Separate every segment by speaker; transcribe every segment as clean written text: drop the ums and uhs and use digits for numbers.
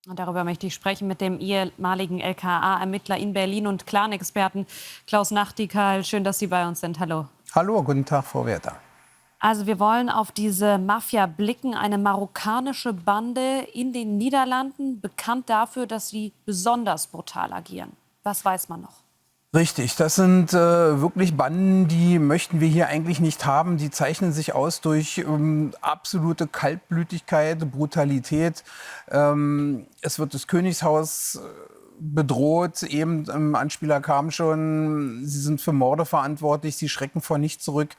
Speaker 1: Und darüber möchte ich sprechen mit dem ehemaligen LKA-Ermittler in Berlin und Clan-Experten Klaus Nachtigall. Schön, dass Sie bei uns sind. Hallo.
Speaker 2: Hallo, guten Tag, Frau Werther.
Speaker 1: Also wir wollen auf diese Mafia blicken, eine marokkanische Bande in den Niederlanden, bekannt dafür, dass sie besonders brutal agieren. Was weiß man noch?
Speaker 2: Richtig, das sind wirklich Banden, die möchten wir hier eigentlich nicht haben. Die zeichnen sich aus durch absolute Kaltblütigkeit, Brutalität. Es wird das Königshaus bedroht. Eben im Anspieler kam schon, sie sind für Morde verantwortlich, sie schrecken vor nichts zurück.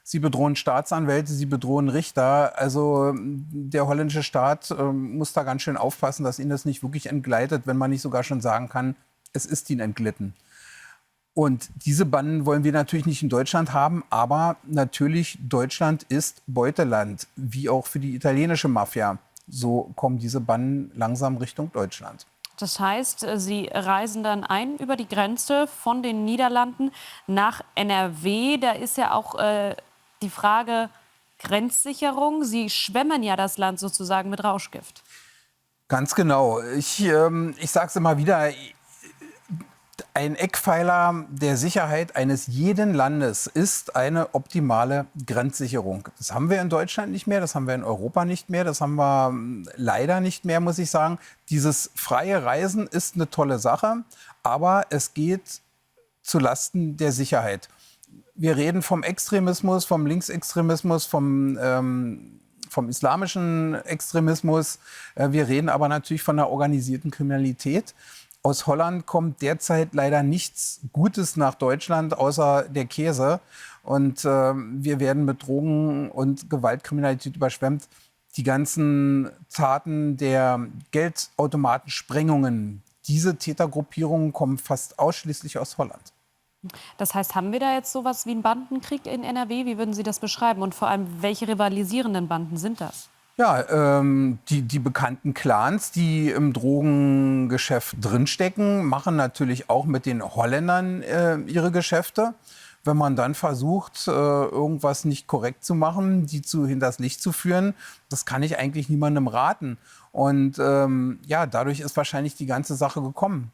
Speaker 2: Sie bedrohen Staatsanwälte, sie bedrohen Richter. Also der holländische Staat muss da ganz schön aufpassen, dass ihnen das nicht wirklich entgleitet, wenn man nicht sogar schon sagen kann, es ist ihnen entglitten. Und diese Banden wollen wir natürlich nicht in Deutschland haben, aber natürlich, Deutschland ist Beuteland, wie auch für die italienische Mafia. So kommen diese Banden langsam Richtung Deutschland.
Speaker 1: Das heißt, Sie reisen dann ein über die Grenze von den Niederlanden nach NRW. Da ist ja auch die Frage Grenzsicherung. Sie schwemmen ja das Land sozusagen mit Rauschgift.
Speaker 2: Ganz genau. Ich sage es immer wieder, ein Eckpfeiler der Sicherheit eines jeden Landes ist eine optimale Grenzsicherung. Das haben wir in Deutschland nicht mehr, das haben wir in Europa nicht mehr, das haben wir leider nicht mehr, muss ich sagen. Dieses freie Reisen ist eine tolle Sache, aber es geht zu Lasten der Sicherheit. Wir reden vom Extremismus, vom Linksextremismus, vom islamischen Extremismus. Wir reden aber natürlich von der organisierten Kriminalität. Aus Holland kommt derzeit leider nichts Gutes nach Deutschland, außer der Käse. Und wir werden mit Drogen- und Gewaltkriminalität überschwemmt. Die ganzen Taten der Geldautomatensprengungen, diese Tätergruppierungen kommen fast ausschließlich aus Holland.
Speaker 1: Das heißt, haben wir da jetzt sowas wie einen Bandenkrieg in NRW? Wie würden Sie das beschreiben? Und vor allem, welche rivalisierenden Banden sind das?
Speaker 2: Ja, die bekannten Clans, die im Drogengeschäft drinstecken, machen natürlich auch mit den Holländern ihre Geschäfte. Wenn man dann versucht, irgendwas nicht korrekt zu machen, die hinters Licht zu führen, das kann ich eigentlich niemandem raten. Und ja, dadurch ist wahrscheinlich die ganze Sache gekommen.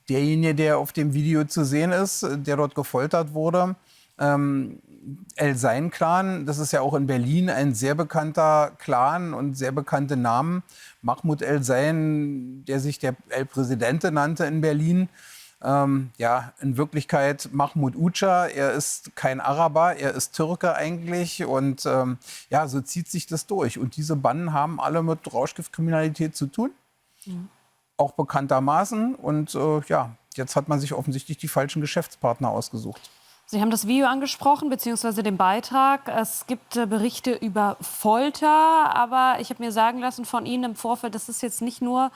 Speaker 2: Derjenige, der auf dem Video zu sehen ist, der dort gefoltert wurde, El Zain-Clan, das ist ja auch in Berlin ein sehr bekannter Clan und sehr bekannte Namen. Mahmoud El Zain, der sich der El Presidente nannte in Berlin. Ja, in Wirklichkeit Mahmoud Uca. Er ist kein Araber, er ist Türke eigentlich. Und ja, so zieht sich das durch. Und diese Banden haben alle mit Rauschgiftkriminalität zu tun. Mhm. Auch bekanntermaßen. Und ja, jetzt hat man sich offensichtlich die falschen Geschäftspartner ausgesucht.
Speaker 1: Sie haben das Video angesprochen, beziehungsweise den Beitrag. Es gibt Berichte über Folter, aber ich habe mir sagen lassen von Ihnen im Vorfeld, das ist jetzt nicht nur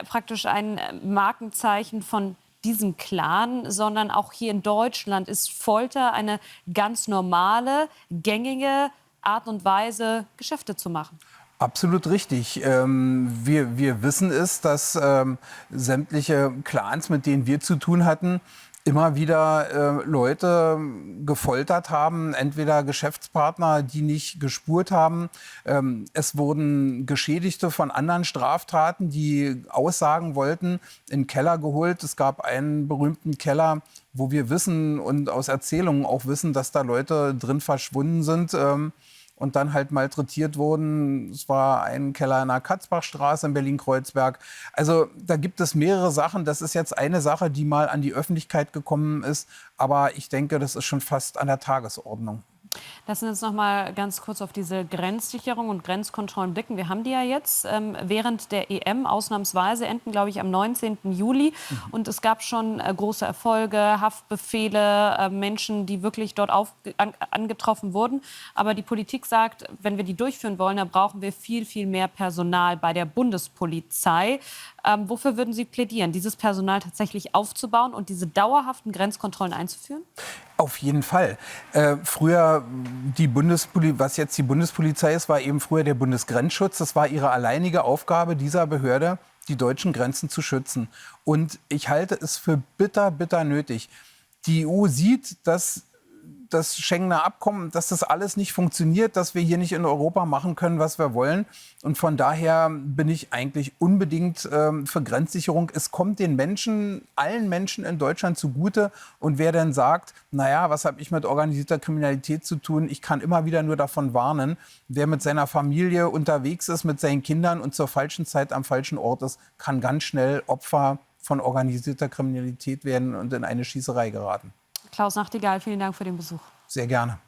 Speaker 1: praktisch ein Markenzeichen von diesem Clan, sondern auch hier in Deutschland ist Folter eine ganz normale, gängige Art und Weise, Geschäfte zu machen.
Speaker 2: Absolut richtig. Wir wissen es, dass sämtliche Clans, mit denen wir zu tun hatten, immer wieder Leute gefoltert haben, entweder Geschäftspartner, die nicht gespurt haben. Es wurden Geschädigte von anderen Straftaten, die aussagen wollten, in den Keller geholt. Es gab einen berühmten Keller, wo wir wissen und aus Erzählungen auch wissen, dass da Leute drin verschwunden sind. Und dann halt malträtiert wurden. Es war ein Keller in der Katzbachstraße in Berlin-Kreuzberg. Also da gibt es mehrere Sachen. Das ist jetzt eine Sache, die mal an die Öffentlichkeit gekommen ist. Aber ich denke, das ist schon fast an der Tagesordnung.
Speaker 1: Lassen Sie uns noch mal ganz kurz auf diese Grenzsicherung und Grenzkontrollen blicken. Wir haben die ja jetzt während der EM ausnahmsweise, enden, glaube ich, am 19. Juli. Und es gab schon große Erfolge, Haftbefehle, Menschen, die wirklich dort angetroffen wurden. Aber die Politik sagt, wenn wir die durchführen wollen, dann brauchen wir viel, viel mehr Personal bei der Bundespolizei. Wofür würden Sie plädieren, dieses Personal tatsächlich aufzubauen und diese dauerhaften Grenzkontrollen einzuführen?
Speaker 2: Auf jeden Fall. Früher was jetzt die Bundespolizei ist, war eben früher der Bundesgrenzschutz. Das war ihre alleinige Aufgabe dieser Behörde, die deutschen Grenzen zu schützen. Und ich halte es für bitter, bitter nötig. Die EU sieht, dass das Schengener Abkommen, dass das alles nicht funktioniert, dass wir hier nicht in Europa machen können, was wir wollen. Und von daher bin ich eigentlich unbedingt für Grenzsicherung. Es kommt den Menschen, allen Menschen in Deutschland zugute. Und wer denn sagt, naja, was habe ich mit organisierter Kriminalität zu tun? Ich kann immer wieder nur davon warnen, wer mit seiner Familie unterwegs ist, mit seinen Kindern und zur falschen Zeit am falschen Ort ist, kann ganz schnell Opfer von organisierter Kriminalität werden und in eine Schießerei geraten.
Speaker 1: Klaus Nachtigall, vielen Dank für den Besuch.
Speaker 2: Sehr gerne.